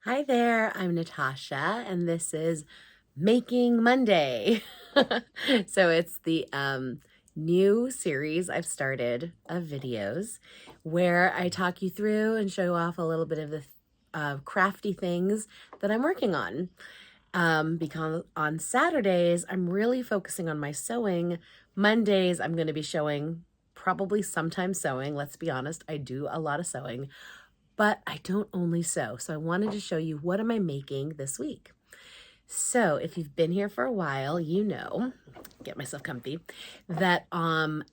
Hi there, I'm Natasha, and this is Making Monday. So it's the new series I've started of videos where I talk you through and show off a little bit of the crafty things that I'm working on. Because on Saturdays, I'm really focusing on my sewing. Mondays, I'm going to be showing probably sometimes sewing. Let's be honest, I do a lot of sewing. But I don't only sew. So I wanted to show you what am I making this week. So if you've been here for a while, you know, get myself comfy, that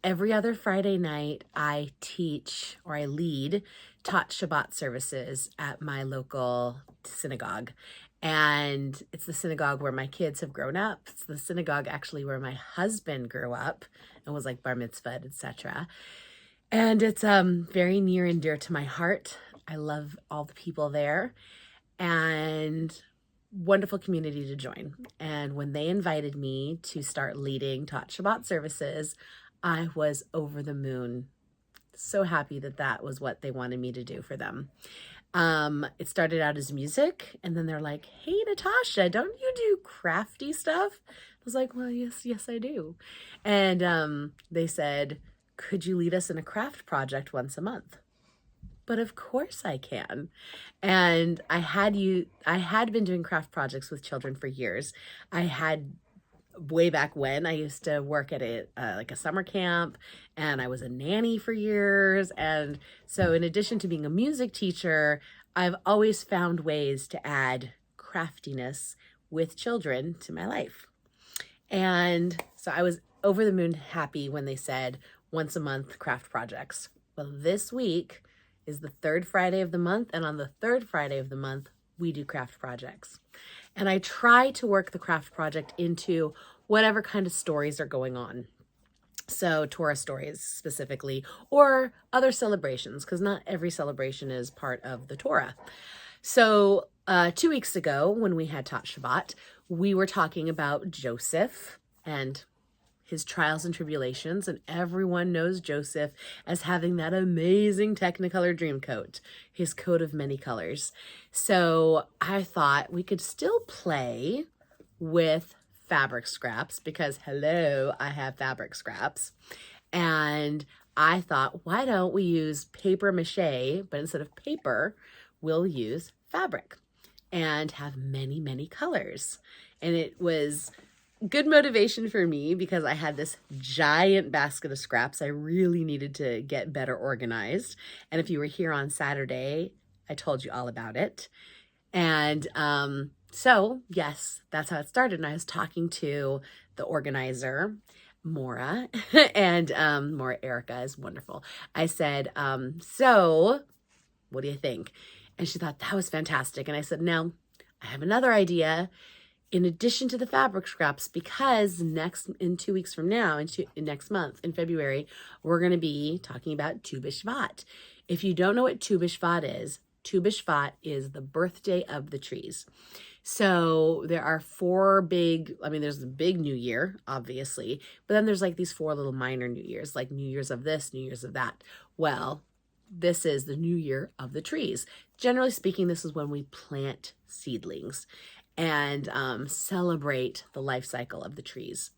every other Friday night I teach or I lead Tot Shabbat services at my local synagogue. And it's the synagogue where my kids have grown up. It's the synagogue actually where my husband grew up and was like bar mitzvah, etc. And it's very near and dear to my heart. I love all the people there and wonderful community to join. And when they invited me to start leading Tot Shabbat services, I was over the moon. So happy that that was what they wanted me to do for them. It started out as music, and then they're like, "Hey, Natasha, don't you do crafty stuff?" I was like, "Well, yes, I do." And they said, "Could you lead us in a craft project once a month?" But of course I can. And I had been doing craft projects with children for years. I had way back when I used to work at like a summer camp, and I was a nanny for years. And so in addition to being a music teacher, I've always found ways to add craftiness with children to my life. And so I was over the moon happy when they said once a month craft projects. Well, this week is the third Friday of the month, and on the third Friday of the month, we do craft projects. And I try to work the craft project into whatever kind of stories are going on. So Torah stories specifically, or other celebrations, because not every celebration is part of the Torah. So 2 weeks ago, when we had Tot Shabbat, we were talking about Joseph and his trials and tribulations, and everyone knows Joseph as having that amazing Technicolor dream coat, his coat of many colors. So I thought we could still play with fabric scraps because, hello, I have fabric scraps. And I thought, why don't we use paper mache, but instead of paper, we'll use fabric and have many, many colors. And it was good motivation for me because I had this giant basket of scraps. I really needed to get better organized. And if you were here on Saturday, I told you all about it. And so, yes, that's how it started. And I was talking to the organizer, Maura, and Maura Erica is wonderful. I said, so what do you think? And she thought that was fantastic. And I said, now I have another idea in addition to the fabric scraps, because in 2 weeks from now, next month, in February, we're going to be talking about Tu Bishvat. If you don't know what Tu Bishvat is the birthday of the trees. So there are there's the big New Year, obviously, but then there's like these 4 little minor New Years, like New Year's of this, New Year's of that. Well, this is the New Year of the trees. Generally speaking, this is when we plant seedlings and celebrate the life cycle of the trees.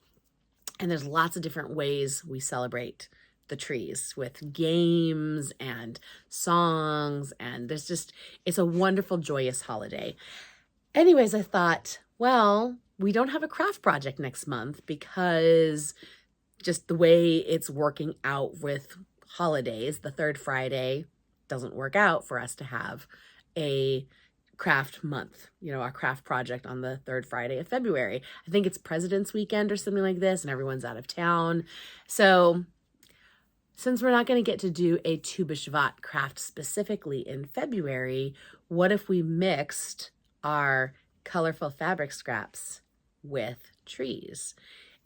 And there's lots of different ways we celebrate the trees with games and songs, and it's a wonderful, joyous holiday. Anyways, I thought, well, we don't have a craft project next month because just the way it's working out with holidays, the third Friday doesn't work out for us to have a craft month, our craft project on the third Friday of February. I think it's President's Weekend or something like this, and everyone's out of town. So since we're not going to get to do a Tu B'Shvat craft specifically in February, what if we mixed our colorful fabric scraps with trees?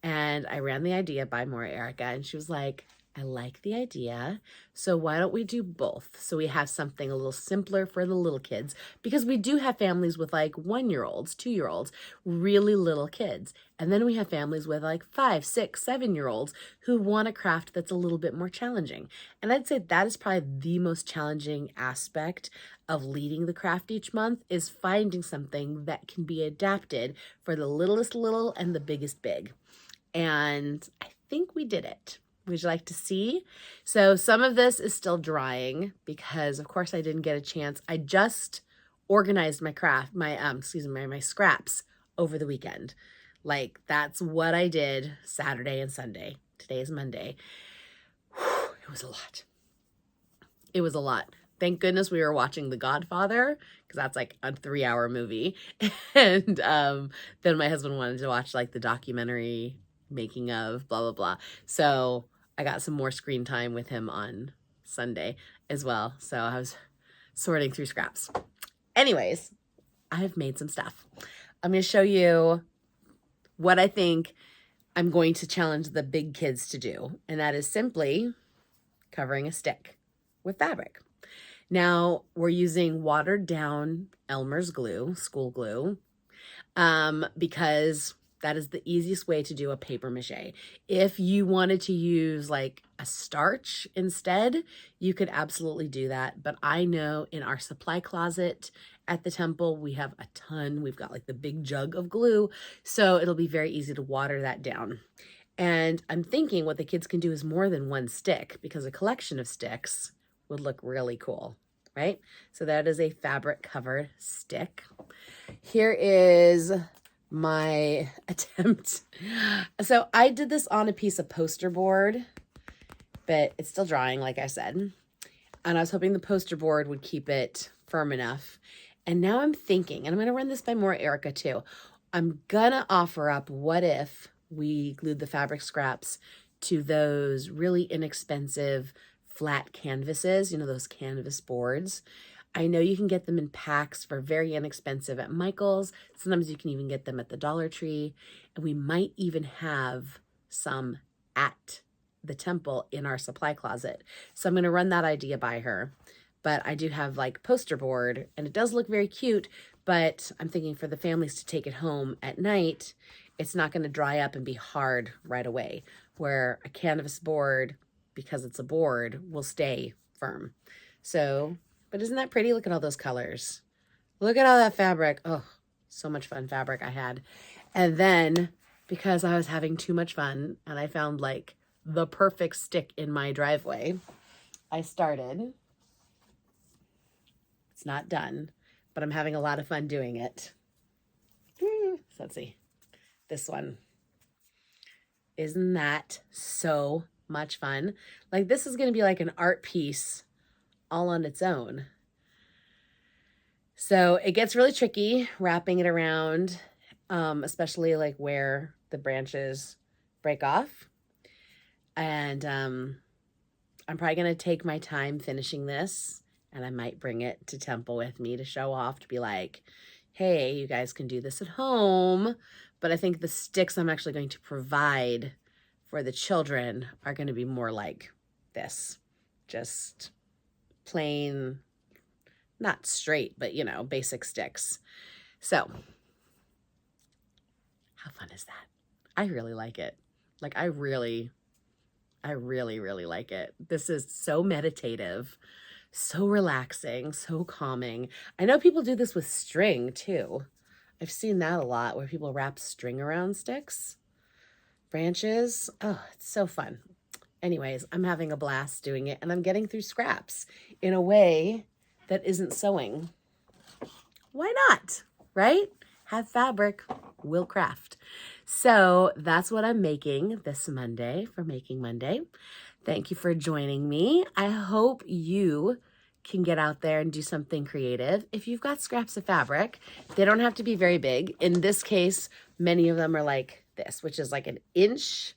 And I ran the idea by Maura Erica, and she was like, I like the idea. So why don't we do both? So we have something a little simpler for the little kids, because we do have families with like 1-year-olds, 2-year-olds, really little kids. And then we have families with like 5, 6, 7-year-olds who want a craft that's a little bit more challenging. And I'd say that is probably the most challenging aspect of leading the craft each month, is finding something that can be adapted for the littlest little and the biggest big. And I think we did it. Would you like to see? So some of this is still drying because, of course, I didn't get a chance. I just organized my my scraps over the weekend. Like, that's what I did Saturday and Sunday. Today is Monday. Whew, it was a lot. It was a lot. Thank goodness we were watching The Godfather, because that's like a 3-hour movie. And then my husband wanted to watch like the documentary making of blah, blah, blah. So I got some more screen time with him on Sunday as well. So I was sorting through scraps. Anyways, I have made some stuff. I'm going to show you what I think I'm going to challenge the big kids to do. And that is simply covering a stick with fabric. Now, we're using watered down Elmer's glue, school glue, because that is the easiest way to do a paper mache. If you wanted to use like a starch instead, you could absolutely do that. But I know in our supply closet at the temple, we have a ton. We've got like the big jug of glue. So it'll be very easy to water that down. And I'm thinking what the kids can do is more than one stick, because a collection of sticks would look really cool, right? So that is a fabric covered stick. Here is my attempt. So I did this on a piece of poster board, but it's still drying, like I said. And I was hoping the poster board would keep it firm enough. And now I'm thinking, and I'm going to run this by more Erica too. I'm going to offer up, what if we glued the fabric scraps to those really inexpensive flat canvases, you know, those canvas boards. I know you can get them in packs for very inexpensive at Michael's. Sometimes you can even get them at the Dollar Tree. And we might even have some at the temple in our supply closet. So I'm going to run that idea by her. But I do have like poster board, and it does look very cute, but I'm thinking for the families to take it home at night, it's not going to dry up and be hard right away, where a canvas board, because it's a board, will stay firm. So, but isn't that pretty? Look at all those colors. Look at all that fabric. Oh, so much fun fabric I had. And then, because I was having too much fun and I found like the perfect stick in my driveway, I started. It's not done, but I'm having a lot of fun doing it. So let's see. This one. Isn't that so much fun? Like, this is going to be like an art piece all on its own. So it gets really tricky wrapping it around, especially like where the branches break off. And I'm probably going to take my time finishing this, and I might bring it to temple with me to show off, to be like, hey, you guys can do this at home. But I think the sticks I'm actually going to provide for the children are going to be more like this, just plain, not straight, but you know, basic sticks. So how fun is that? I really like it. Like, I really like it. This is so meditative, so relaxing, so calming. I know people do this with string too. I've seen that a lot, where people wrap string around sticks, branches. Oh, it's so fun. Anyways, I'm having a blast doing it, and I'm getting through scraps in a way that isn't sewing. Why not, right? Have fabric, will craft. So that's what I'm making this Monday for Making Monday. Thank you for joining me. I hope you can get out there and do something creative. If you've got scraps of fabric, they don't have to be very big. In this case, many of them are like this, which is like an inch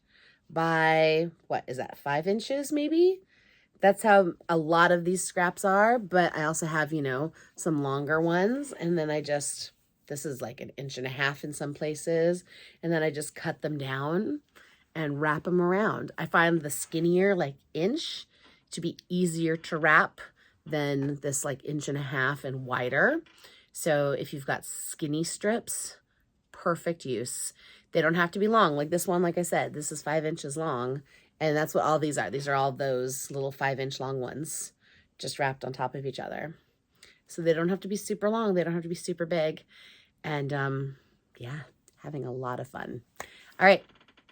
by, what is that, 5 inches maybe? That's how a lot of these scraps are, but I also have, you know, some longer ones. And then this is like 1.5 inches in some places. And then I just cut them down. and wrap them around. I find the skinnier, like inch, to be easier to wrap than this like 1.5 inch and wider. So if you've got skinny strips, perfect use. They don't have to be long. Like this one, like I said, this is 5 inches long, and that's what all these are. These are all those little 5-inch long ones, just wrapped on top of each other. So they don't have to be super long. They don't have to be super big. And yeah, having a lot of fun. All right.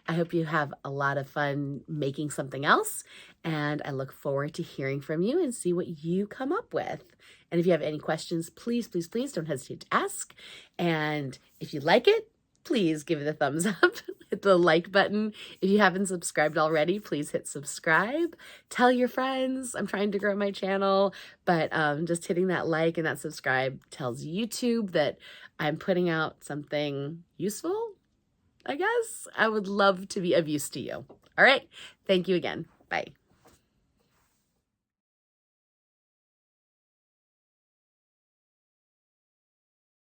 I hope you have a lot of fun making something else, and I look forward to hearing from you and see what you come up with. And if you have any questions, please, please, please don't hesitate to ask. And if you like it, please give it a thumbs up, hit the like button. If you haven't subscribed already, please hit subscribe. Tell your friends. I'm trying to grow my channel, but just hitting that like and that subscribe tells YouTube that I'm putting out something useful, I guess. I would love to be of use to you. All right. Thank you again. Bye.